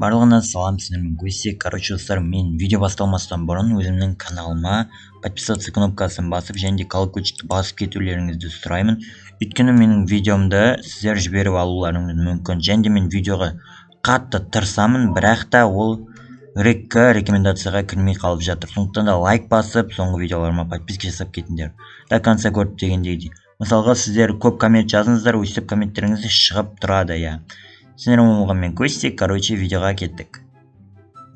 Барлығына салам, сіздермен көсек. Короче, достар, мен видео басталмастан бұрын өзімнің каналыма подписаться кнопкасын басып, және де колокольчикті басып кетулеріңізді сұраймын. Өйткені менің видеомды сіздер жіберіп алуларыңыз мүмкін. Және де мен видеоға қатты тырысамын, бірақ та ол рекомендацияға кірмей қалып жатыр. Сондықтан да лайк басып, соңғы видеоларыма подписка жасап кетіңдер. До конца көріп дегендей. Мысалға, сіздер көп коммент жазыңыздар, өйстіп комменттеріңіз шығып тұрады, я. Сіздермен болғанмен көстек, короче, видеоға кеттік.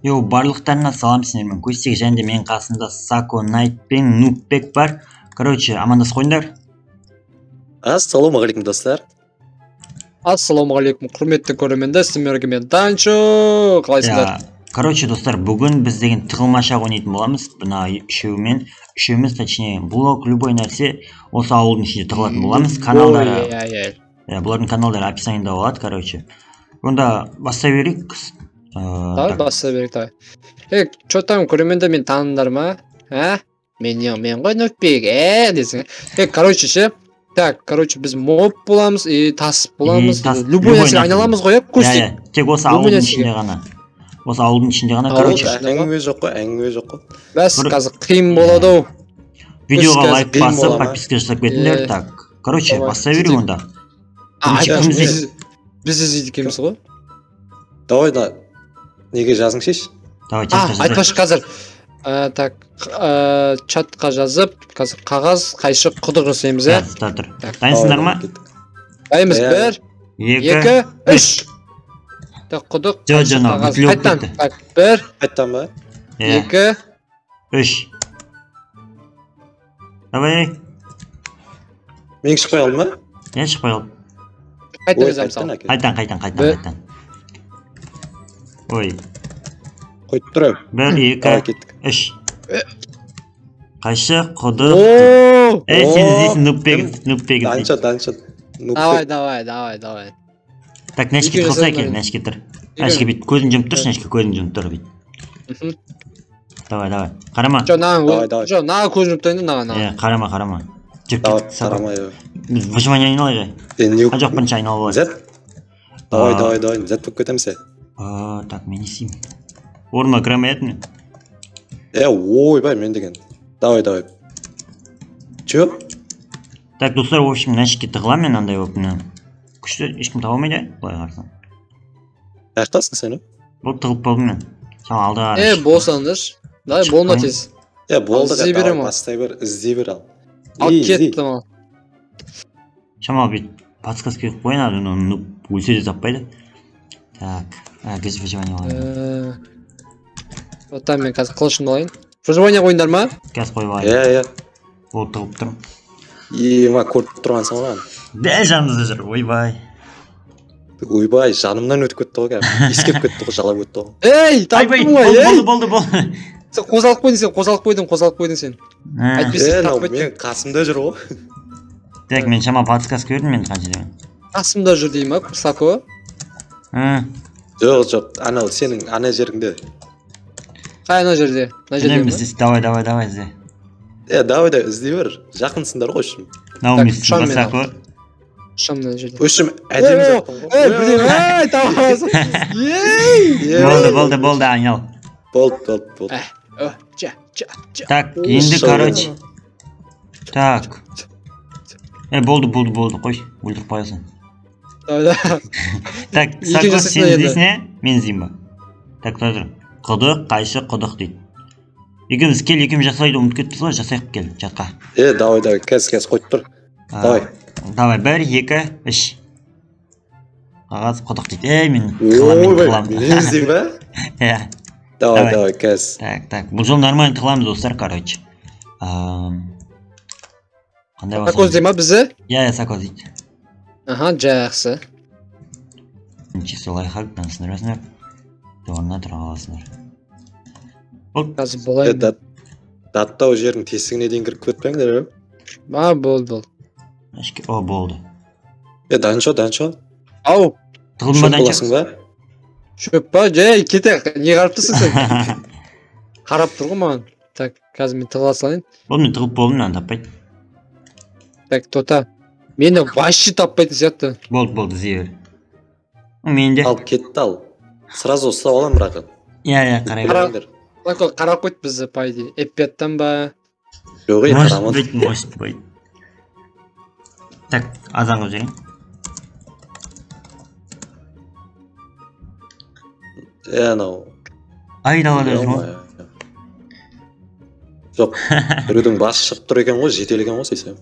Барлықтарына салам, сіздермен көстек, және де мен қасында Сако, Найт пен Нуббек бар. Короче, амандасып қойыңдар. Ассалаумағалейкум, достар. Ассалаумағалейкум, құрметті көрермендер, сіздерге мен Данчо, қалайсыздар? Короче, достар, бүгін біз деген тығылмаша ойнайтын боламыз. Бұна үшеуміз, точнее, блог, любой нәрсе осы ауылдың ішінде тығылатын боламыз. Каналдары, бұлардың каналдары описаниеда болады, короче. Онда бастай берейік. Давай бастай берейік, давай. Чо там көрермендер мен таныңдар ма? Мен ғой Нуббек, десің. Короче ше. Так, короче, біз моб боламыз, тасып боламыз. Любой нәрсе айналамыз ғой, көстек. Тек осы ауылдың ішінде ғана. Осы ауылдың ішінде ғана, короче. Әңгіме жоқ қой. Бәс, қазір қиын болады оу. Видеоға лайк басып, подписка жасап кетіңдер. Так, короче, бастай берейік онда. Біз іздейді екенбіз ғой. Давай да, неге жазың шеш? Давай, чатқа жазайық. Айтпашы қазір. Так, чатқа жазып, қазір қағаз, қайшық, құдық жасаймыз, Тұр. Дайынсыңдар ма? Дайынбыз, 1, 2, 3. Так, құдық, қайшық, қағаз. Қайттан, 1, Қайттан ба? 2, 3. Давай. Мен шықпай алдым ма? Шықпай алдым. Қайттан. Ой. Қойып тұр. 1, 2, 3. Қайшық, құдық. Сен іздейсің Нуббегін. Данчо. Давай. Так, нәшке қылса екен, нәшке тұр. Нәшке бейт, көзін жұмып тұршы, нәшке көзін жұмып тұр бейт. Давай. Қарама. Наға көзін жұмып тұрайын, наға. Қарама. Қарамай. Выживание айналайға. Жоқ бірінші айналып алайық. Давай, зәт болып кетеміз. Так, мен есеймін. Орыма кірамаятын. Ойбай, мен деген. Давай. Чё? Так, достар, в общем, нәшікке тығылам мен андай өпіні. Күшті ешкім таба алмайды, былай қарсың. Ақтасың сені? Бұл тығылып болдым мен. Сал алдыға. Болсаңдыр. Давай, болна тез. Болды, бастай бер, іздей бер ал. Ал кеттім ал. Шамал бейт, подсказка қойын, оны өлсе де таппайды. Так, гіз выживание олайын. Оттан мен қазір қылышын олайын. Выживание қойындар ма? Газ қойып алайын. Ол тығып тұрым. Ма көріп тұрғансың оған. Дәл жанымызда жүр, ойбай. Ойбай, жанымнан өтіп кетті ғой, ескеп кетті ғой, жалап өтті ғой. таптым ғой, болды. Сен қозалық қойдың сен. Әйтпесе таппайды. Мен қасымда жүр ғой. Так, мен шама подсказка көрдім мен қанша демен. Қасымда жүр дейм ма, Сако? Жоқ, анау сенің ана жеріңде. Қай ана жерде? Давай, ізде. Давай, іздей бер, жақынсыңдар ғой үшім. Наумесің, Сако. Шамна жерде. Үшім әдемі жақтың ғой. Білем, болды, айнал. Болды. Так, енді, короче. Так. Болды, қой, өлдіріп қоясың. Так, Сако, сен іздейсің, мен іздейм ба? Так, тұр. Құдық, қайшы, құдық дейді. Екеміз жасайды, ұмыт кеттіз ғой, жасайық кел, жатқа. Давай, кәз қойып тұр. Давай, 1, 2, 3. Қағаз, құдық дейді. Мен қылам. Мен іздейм ба? Давай, кәз. Так, бұл жол нормально тығыламыз, достар, короче. Сако іздей ма бізді? Сако дейді. Жақсы. Чисто лайфхак, сындырасыңдар. Орнына тұра қаласыңдар. Қазір болайын. Даттау жердің тесігіне дейін кіріп көтпеңдер, болды. Болды. Данчо. Ау. Тығылма Данчо. Боласың ба? Шөп ба, кете, не қарап тұрсың сен? Қарап тұр ғой маған. Так, қазір мен тығыла салайын. Мен тығылып болдым, мен таппайды. Так, тота. Мені вообще таппайды сияқты. Болды, зейбір. Мен де. Алып кетті ал. Сразу ұстап аламын бірақ. иә қарай бер. Қараңдар. Сако қарап қойды бізді по идее. F5-тан ба? Жоқ, Может қарамадым. быть. Так, азан қылып жіберейін. Анау. Айдалада жүр ма? Жоқ, біреудің басы шығып тұр екен ғой, жетелеген ғой сейсем.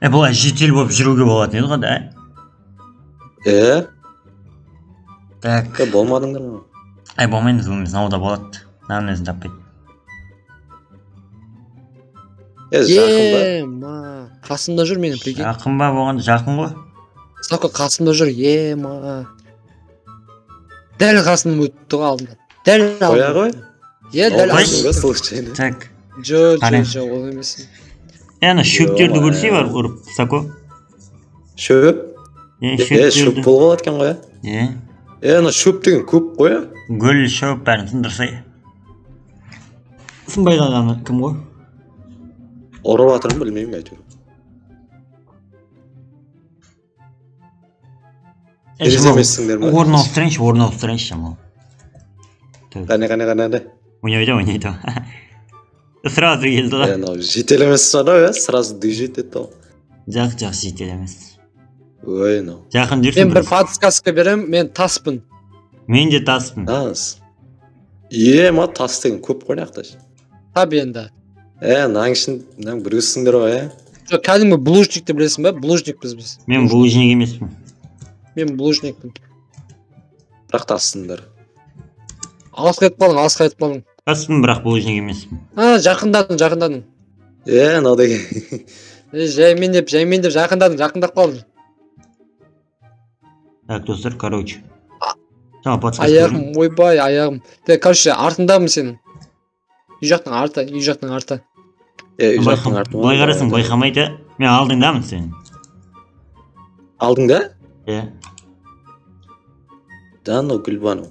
Бұлай жетел болып жүруге болатын еді ғой да. Так. Болмадыңдар ма? Болмаймыз, науда болады. Намын өзін таппайды. Жақын Ема, қасымда жүр менің прикинь. Жақын ба болғанда жақын ғой. Сако қасымда жүр. Ема. Дәл қасымда өтті ғой алдында. Дәл ба? Қоя алдында. ғой. Дәл Қойсың алдында. ба, случайно. Так. Жоқ, ол емес. Ана шөптерді көрсей бар ұрып, Сако. Шөп? Шөп Шөптерді. болып алады екен ғой. Ана шөп деген көп қоя. Гүл, шөп бәрін сындырсай. Сынбай қалғаны кім ғой? Ұрып атырым білмеймін әйтеуір. Тереземессіңдер ма? Орын ауыстырайыншы шамал. Қане. Ойнайды. Сразу келді ғой. Анау жетелемес сана, сразу дүйжет етті ол. Жақсы жетел емес. Ой, анау. Жақын жүрсің. Мен бір подсказка берем, мен таспын. Мен де таспын. Тас. Ма тас деген көп қой нақта. Таби енді. Наң ішін, біргізсіңдер ғой, Жоқ, кәдімгі блужникті білесің ба? Блужникпіз біз. Мен блужник емеспін. Мен блужникпін. Бірақ тассыңдар. Алысқа кетіп қалдың. Таспын, бірақ блужник емеспін. Жақындадың. Анау деген. Жаймен деп жақындап қалдың. Так, достар, короче. Сама подсказка. Аяғым, ойбай, аяғым. Короче, артындамын сенің. Үй жақтың арты. Үй жақтың арты. Былай қарасың, байқамайды. Мен алдыңдамын сен. Алдыңда? Да, Гүлбану.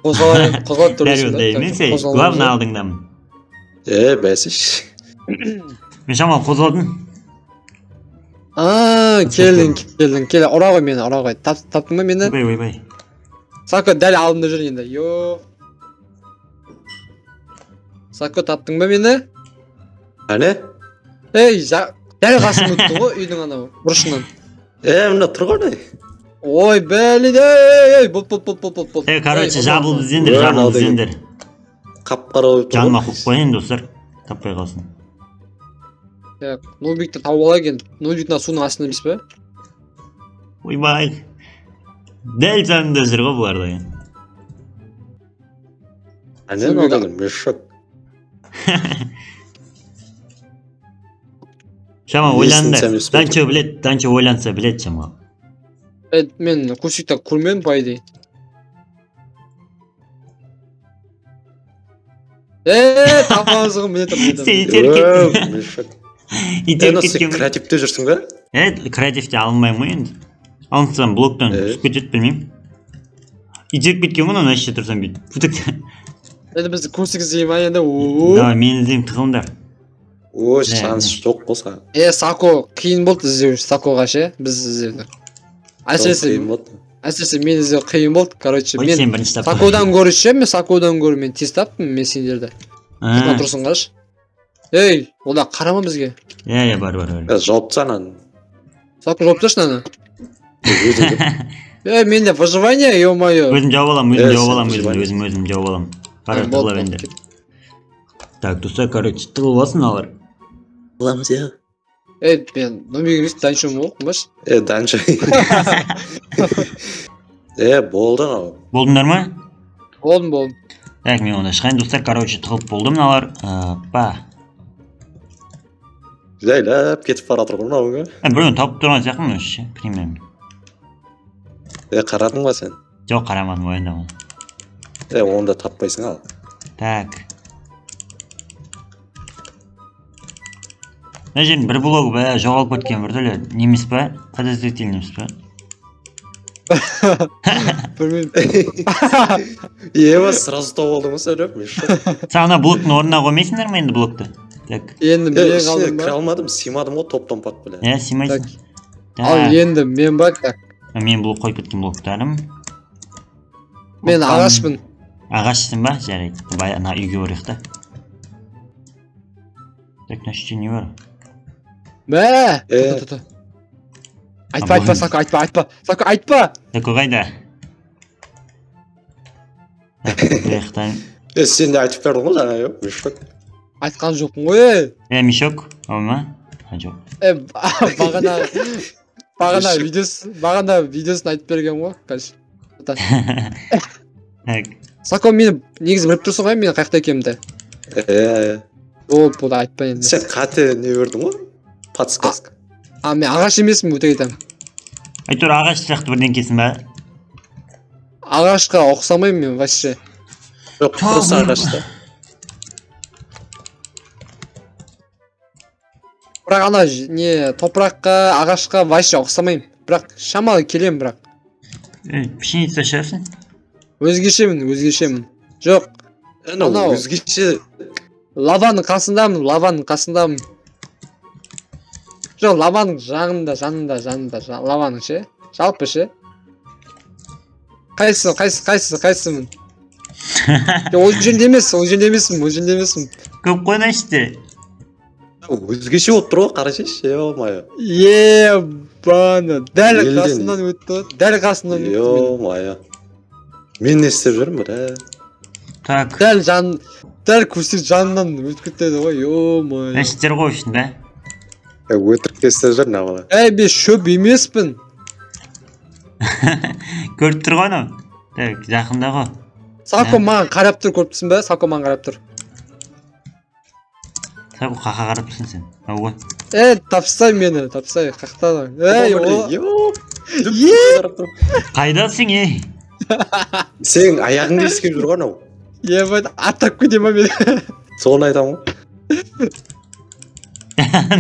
Қозғалып Дәл ондай емес, главный алдыңдамын. Бәсіш. Мен шамал қозғалдым. Келдің. Ұра ғой мені, ұра ғой. Таптың ба мені? Ойбай. Сако дәл алдымда жүр енді. Сако таптың ба мені? Әне? Дәл қасым өтті ғой үйдің анау, бұрышынан. Мына тұр ғой. Ой, бәлі, бол. Короче, жабылды зендер. Қап-қара ойып тұр. Жаныма қойып қойын, достар. Таппай қалсын. Ноутбукты тауып ала екен. Ноутбуктың суының астында емес пе? Ойбай. Дәл жанында жүр ғой бұларда. Әне маған мешок. Шама ойланды. Данчо ойланса білет шама. Мен көшікті көрмедім по идее. Тамазығым мен Мешок. Итеп Сен кеткен. креативте жүрсің ба? Креативте алынбаймын ғой енді. Алынсам блоктан түсіп кетеді білмеймін. Итеп кеткен ғой, оны әшше тұрсам бейді. Енді бізді көрсек іздейм ма енді? Давай, мен іздейм, тығылыңдар. Шанс жоқ болса. Сако қиын болды іздеу Сакоға ше, біз іздеуді. Әсіресе мен іздеу қиын болды, короче. Мен Сакодан көрі мен тез таптым, мен сендерді. Кітма тұрсын қараш. Ода қарама бізге. Бар. Жауып тасанан. Сако жауып тасташы наны. Менде выживание, ё-моё. Өзім жауып алам. Қара тығылап енді. Так, достар, короче, тығылып алсын алар. Бұламыз я. Мен номер емес, Данчо ма оқымаш? Данчо. Болды анау. Болдыңдар ма? Болдым. Так, мен онда шығайын, достар, короче, тығылып болдым алар. Жайлап кетіп бара тұр мынауға. Біреуін тауып тұрған сияқтымын өзі ше, примерно. Қарадың ба сен? Жоқ, қарамадым ойында. Онда таппайсың ал. Так. Мына жердің бір блогы бә жоғалып кеткен бірділі немес па? Подозрительный емес па? Білмеймін. Сразу тауып алдың ба сөйлеп? Сағына блоктың орнына қоймайсыңдар ма енді блокты? Енді мен қалдым ба? Кіре алмадым, симадым ғой топтан пат біле. Симайсың. Ал енді мен ба? Мен бұл қойып кеткен блоктарым. Мен ағашпын. Ағашсың ба? Жарайды. Ана үйге барайық та. Так, мына жерде не бар? Мә! Айтпа, Сако, айтпа. Сако, айтпа! Сако қайда? Бұяқтан. Сен де айтып бердің ғой жаңа, мешок. Айтқан жоқпын ғой. Мешок? Ол ма? Жоқ. Бағана видеосын айтып берген ғой, конечно. Так. Сако, мені негізі біліп тұрсың ғой, мен қаяқта екенімді. Бұл айтпа енді. Сен қате не бердің ғой? Подсказка. Мен ағаш емеспін, өте кетем. Айтор ағаш сияқты бірдеңкесің ба? Ағашқа ұқсамаймын мен, вообще. Жоқ, просто ағашта. Бірақ ана топыраққа, ағашқа вообще ұқсамаймын. Бірақ шамалы келем бірақ. Пшеница шығарсың? Өзгешемін. Жоқ. Анау өзгеше. Лаваның қасындамын. Жоқ, лаваның жанында, лаваның ше? Жалпы ше? Қайсымын? Ол жерде емеспін. Көп қойнайсыздар. Өзгеше болып тұр ғой, қарашеш, ё-майо. Ебаны, дәл қасымнан өтті. Ё-майо. Мен не істеп жүрмін бір, Так. Дәл көсір жанынан өтіп кетеді ғой, ё-майо. Әштер ғой үшін бә? Өтірік істеп жүр, не бала. Мен шөп емеспін. Көріп тұр ғой, анау. Так, жақында ғой. Сако маған қарап тұр, көріп тұрсың ба? Сако маған қарап тұр. Сако қақа қарап тұрсың сен. Ау ғой. Тапсай мені, қақтадың. Қайдасың, Сен аяғыңды ескеп жүр ғой, анау. Ебать, аттап кетем ба мені? Соны айтамын ғой.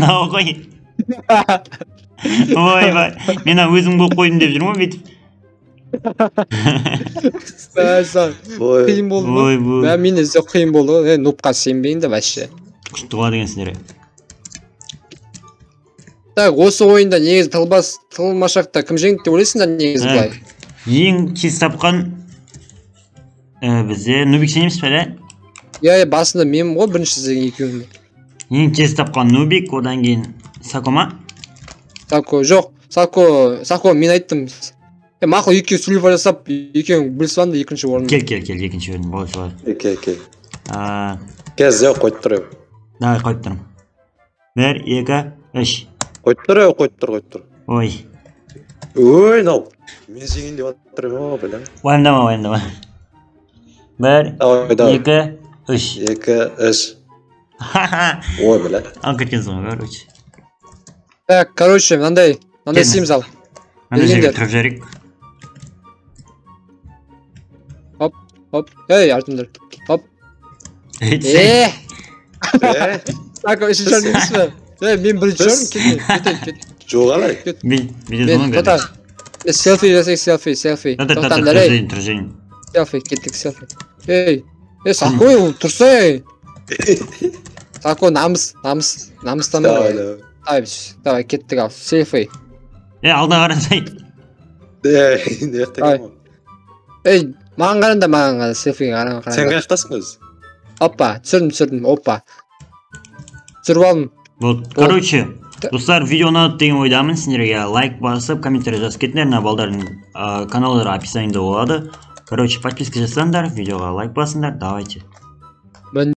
Нау ғой. Ой, мен өзім болып қойдым деп жүрмін бетіп. Қиын болды ма? Мен ізде қиын болды ғой. Нупқа сенбейін де вообще. Құштыға деген сендері. Так, осы ойында негізі тылмашақта кім жеңді деп ойлайсыңдар негізі былай? Ең тез тапқан бізде Нубик сенеміз бе, да? Басында мен ғой бірінші сізден екеуінде. Ең тез тапқан Нубик, одан кейін Сако ма? Сако, жоқ. Сако, мен айттым. Мақыл екеу сүлейфа жасап, екеуің білісіп анда екінші орын. Кел, екінші орын, болай солай. Кел. Қазір қойып тұр. Давай, қойып тұрмын. 1, 2, 3. Қойып тұр. Ой, нау. Мен жеңін деп аттырым, білем. Уайымдама. 1, 2, 3. 2, 3. Ой, білем. Ал кеткенсің ғой, короче. Так, короче, мынандай істейміз ал. Мына жерге тұрып жарайық. Хоп. Артындар. Хоп. Сако, үшінші орын емес пе? Мен бірінші орын, кет. Жоқ алай. Видеоны көрді. Селфи жасайық, селфи. Тоқтаңдар, тұржайын. Селфи, кеттік селфи. Сако, тұрса. Сако, намыстан ғой. Давай, кеттік ал, селфи. Алдына қарасай. Не ақтайын. Маған қаранда, селфиге қаранда. Сен қаяқтасың өз? Опа, түсірдім, опа. Түсіріп алдым. Короче, достар, видео ұнады деген ойдамын. Сендерге лайк басып, комментарий жазып кетіңдер. Мына балдардың каналдары описаниеда болады. Короче, подписка жасаңдар, видеоға лайк басыңдар. Давайте.